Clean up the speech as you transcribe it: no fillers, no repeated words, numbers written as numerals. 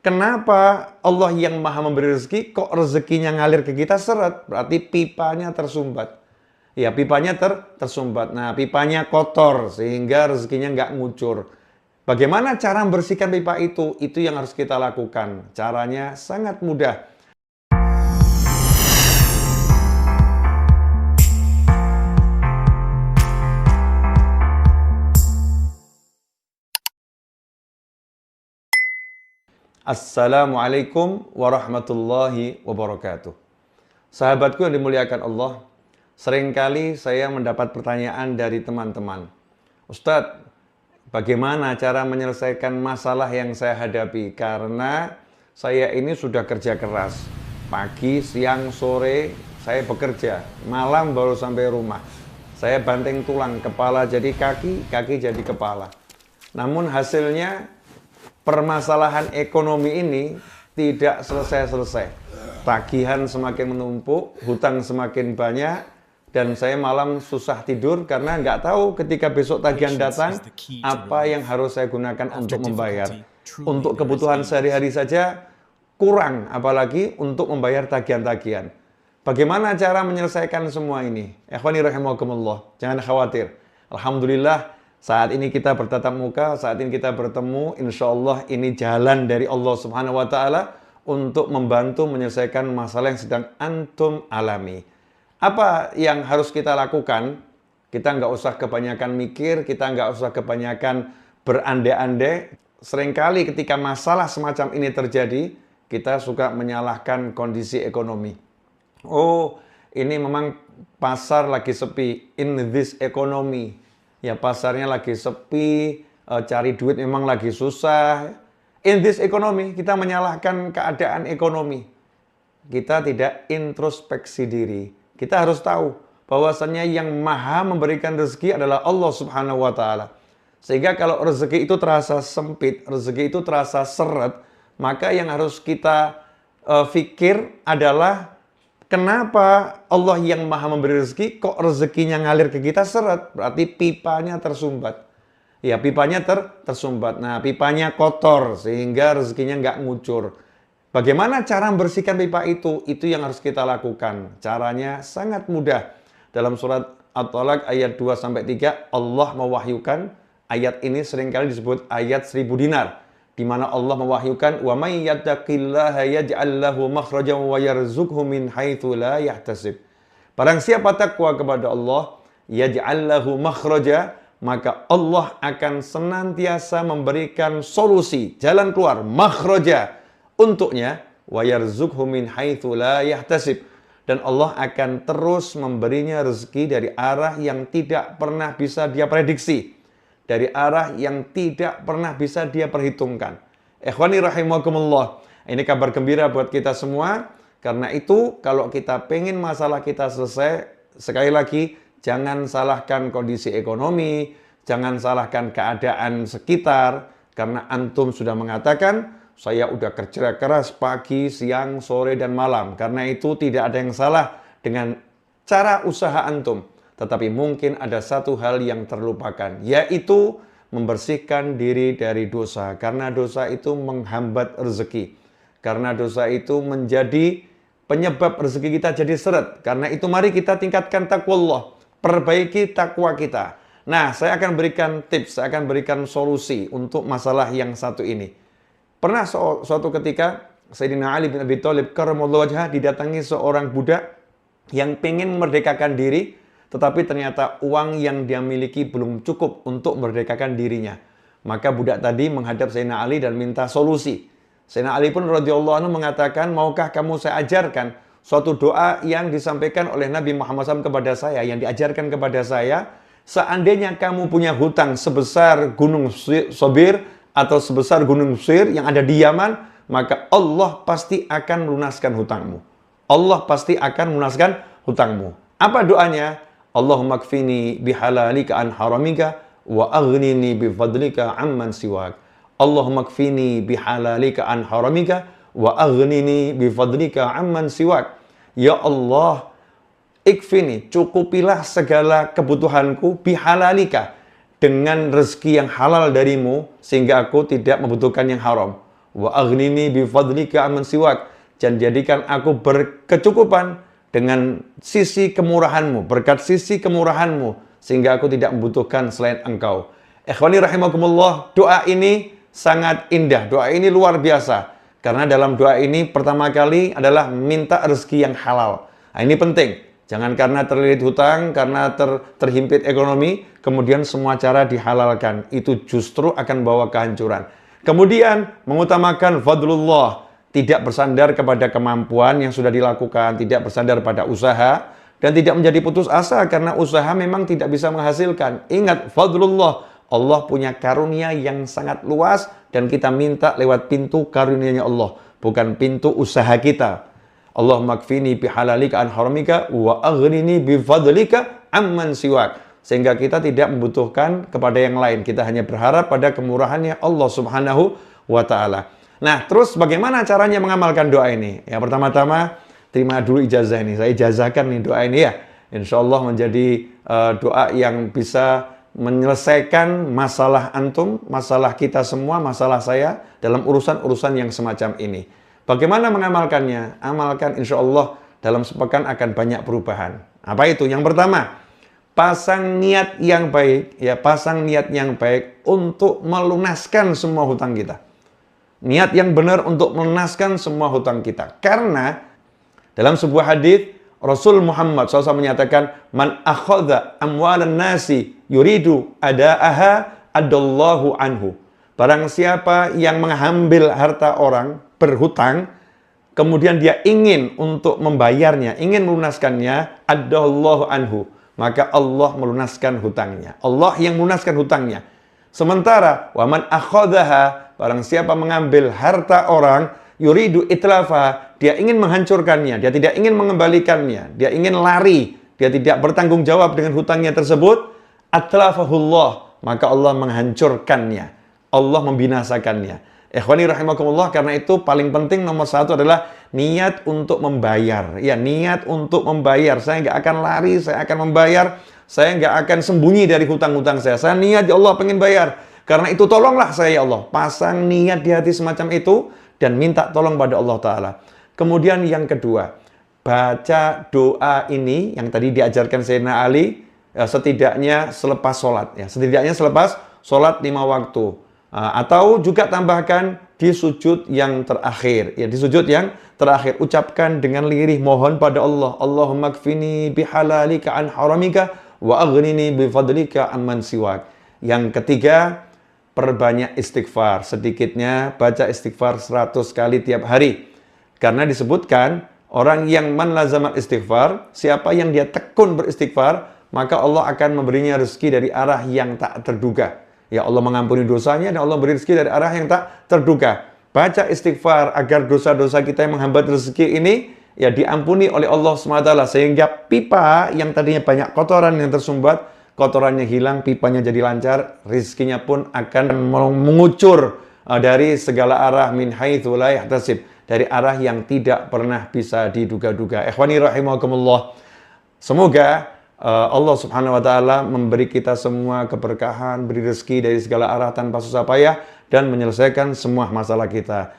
Kenapa Allah yang maha memberi rezeki, kok rezekinya ngalir ke kita seret? Berarti pipanya tersumbat. Ya, pipanya tersumbat. Nah, pipanya kotor, sehingga rezekinya nggak ngucur. Bagaimana cara membersihkan pipa itu? Itu yang harus kita lakukan. Caranya sangat mudah. Assalamualaikum warahmatullahi wabarakatuh. Sahabatku yang dimuliakan Allah, seringkali saya mendapat pertanyaan dari teman-teman. Ustadz, bagaimana cara menyelesaikan masalah yang saya hadapi? Karena saya ini sudah kerja keras. Pagi, siang, sore, saya bekerja. Malam baru sampai rumah. Saya banting tulang, kepala jadi kaki, kaki jadi kepala. Namun hasilnya, permasalahan ekonomi ini tidak selesai-selesai. Tagihan semakin menumpuk, hutang semakin banyak, dan saya malam susah tidur karena nggak tahu ketika besok tagihan datang, apa yang harus saya gunakan untuk membayar. Untuk kebutuhan sehari-hari saja kurang, apalagi untuk membayar tagihan-tagihan. Bagaimana cara menyelesaikan semua ini? Ikhwani rahimakumullah, jangan khawatir. Alhamdulillah, saat ini kita bertatap muka, saat ini kita bertemu, insya Allah ini jalan dari Allah Subhanahu wa Ta'ala untuk membantu menyelesaikan masalah yang sedang antum alami. Apa yang harus kita lakukan? Kita nggak usah kebanyakan mikir, kita nggak usah kebanyakan berandai-andai. Seringkali ketika masalah semacam ini terjadi, kita suka menyalahkan kondisi ekonomi. Oh, ini memang pasar lagi sepi, in this economy. Ya, pasarnya lagi sepi, cari duit memang lagi susah. In this economy, kita menyalahkan keadaan ekonomi. Kita tidak introspeksi diri. Kita harus tahu bahwasannya yang maha memberikan rezeki adalah Allah Subhanahu wa Ta'ala. Sehingga kalau rezeki itu terasa sempit, rezeki itu terasa seret, maka yang harus kita fikir adalah, kenapa Allah yang maha memberi rezeki, kok rezekinya ngalir ke kita seret? Berarti pipanya tersumbat. Ya, pipanya tersumbat. Nah, pipanya kotor, sehingga rezekinya nggak ngucur. Bagaimana cara membersihkan pipa itu? Itu yang harus kita lakukan. Caranya sangat mudah. Dalam surat At-Tolaq ayat 2-3, Allah mewahyukan, ayat ini seringkali disebut ayat 1000 dinar. Di mana Allah mewahyukan, wa may yattaqillaha yaj'al lahu makhrajan wa yarzuqhu min haitsu la yahtasib. Barang siapa takwa kepada Allah, yaj'al lahu makhraja, maka Allah akan senantiasa memberikan solusi, jalan keluar, makhraja untuknya, wa yarzuqhu min haitsu la yahtasib. Dan Allah akan terus memberinya rezeki dari arah yang tidak pernah bisa dia prediksi, dari arah yang tidak pernah bisa dia perhitungkan. Ikhwani rahimakumullah. Ini kabar gembira buat kita semua. Karena itu, kalau kita pengen masalah kita selesai, sekali lagi, jangan salahkan kondisi ekonomi, jangan salahkan keadaan sekitar, karena antum sudah mengatakan, saya udah kerja keras pagi, siang, sore, dan malam. Karena itu tidak ada yang salah dengan cara usaha antum. Tetapi mungkin ada satu hal yang terlupakan, yaitu membersihkan diri dari dosa. Karena dosa itu menghambat rezeki. Karena dosa itu menjadi penyebab rezeki kita jadi seret. Karena itu mari kita tingkatkan taqwallah, perbaiki takwa kita. Nah, saya akan berikan tips, saya akan berikan solusi untuk masalah yang satu ini. Pernah suatu ketika, Sayyidina Ali bin Abi Thalib karramallahu wajhah didatangi seorang budak yang pengen memerdekakan diri, tetapi ternyata uang yang dia miliki belum cukup untuk memerdekakan dirinya. Maka budak tadi menghadap Sayyidina Ali dan minta solusi. Sayyidina Ali pun radhiyallahu anhu mengatakan, maukah kamu saya ajarkan suatu doa yang disampaikan oleh Nabi Muhammad SAW kepada saya, yang diajarkan kepada saya, seandainya kamu punya hutang sebesar gunung Sobir atau sebesar gunung Sir yang ada di Yaman, maka Allah pasti akan melunaskan hutangmu. Allah pasti akan melunaskan hutangmu. Apa doanya? Allahumma kfini bihalalika an haramika wa aghnini bifadlika amman siwak. Allahumma kfini bihalalika an haramika wa aghnini bifadlika amman siwak. Ya Allah, ikfini, cukupilah segala kebutuhanku bihalalika, dengan rezeki yang halal darimu, sehingga aku tidak membutuhkan yang haram. wa aghnini bi fadlika amman siwak. Dan jadikan aku berkecukupan dengan sisi kemurahanmu, berkat sisi kemurahanmu, sehingga aku tidak membutuhkan selain engkau. Ikhwani rahimakumullah, doa ini sangat indah, doa ini luar biasa. Karena dalam doa ini pertama kali adalah minta rezeki yang halal. Nah, ini penting. Jangan karena terlilit hutang, karena terhimpit ekonomi, kemudian semua cara dihalalkan. Itu justru akan bawa kehancuran. Kemudian mengutamakan fadlullah. Tidak bersandar kepada kemampuan yang sudah dilakukan, tidak bersandar pada usaha, dan tidak menjadi putus asa karena usaha memang tidak bisa menghasilkan. Ingat, fadlullah, Allah punya karunia yang sangat luas, dan kita minta lewat pintu karunia-Nya Allah, bukan pintu usaha kita. Allahumma kfini bihalalika an haramika wa aghnini bifadlika amman siwak. Sehingga kita tidak membutuhkan kepada yang lain, kita hanya berharap pada kemurahannya Allah Subhanahu wa Ta'ala. Nah, terus bagaimana caranya mengamalkan doa ini? Ya, pertama-tama terima dulu ijazah ini. Saya ijazahkan nih doa ini ya. Insya Allah menjadi doa yang bisa menyelesaikan masalah antum, masalah kita semua, masalah saya dalam urusan-urusan yang semacam ini. Bagaimana mengamalkannya? Amalkan insya Allah dalam sepekan akan banyak perubahan. Apa itu? Yang pertama, pasang niat yang baik, ya, pasang niat yang baik untuk melunaskan semua hutang kita. Niat yang benar untuk melunaskan semua hutang kita. Karena dalam sebuah hadis Rasul Muhammad SAW menyatakan, man akhadha amwalan nasi yuridu ada'aha adallahu anhu. Barang siapa yang mengambil harta orang berhutang, kemudian dia ingin untuk membayarnya, ingin melunaskannya, adallahu anhu, maka Allah melunaskan hutangnya. Allah yang melunaskan hutangnya. Sementara waman akhadhaha, barang siapa mengambil harta orang, yuridu itlafa, dia ingin menghancurkannya, dia tidak ingin mengembalikannya, dia ingin lari, dia tidak bertanggung jawab dengan hutangnya tersebut, atlafahullah, maka Allah menghancurkannya, Allah membinasakannya. Ikhwani rahimakumullah, karena itu paling penting nomor satu adalah niat untuk membayar. Ya, niat untuk membayar. Saya nggak akan lari, saya akan membayar. Saya nggak akan sembunyi dari hutang-hutang saya. Saya niat, ya Allah, pengen bayar. Karena itu tolonglah saya, ya Allah. Pasang niat di hati semacam itu dan minta tolong pada Allah Ta'ala. Kemudian yang kedua, baca doa ini yang tadi diajarkan Sayyidina Ali, setidaknya selepas sholat. Ya, setidaknya selepas sholat 5 waktu. Atau juga tambahkan di sujud yang terakhir. Ya, di sujud yang terakhir. Ucapkan dengan lirih mohon pada Allah. Allahumma kfini bihalalika an haramika wa aghnini bifadlika amman siwak. Yang ketiga, perbanyak istighfar. Sedikitnya baca istighfar 100 kali tiap hari. Karena disebutkan orang yang man lazamat istighfar, siapa yang dia tekun beristighfar, maka Allah akan memberinya rezeki dari arah yang tak terduga. Ya, Allah mengampuni dosanya dan Allah beri rezeki dari arah yang tak terduga. Baca istighfar agar dosa-dosa kita yang menghambat rezeki ini ya diampuni oleh Allah SWT, sehingga pipa yang tadinya banyak kotoran yang tersumbat, kotorannya hilang, pipanya jadi lancar, rezekinya pun akan mengucur dari segala arah, min haitsu la yahtasib, dari arah yang tidak pernah bisa diduga-duga. Ikhwani rahimakumullah. Semoga Allah Subhanahu wa Ta'ala memberi kita semua keberkahan, beri rezeki dari segala arah tanpa susah payah, dan menyelesaikan semua masalah kita.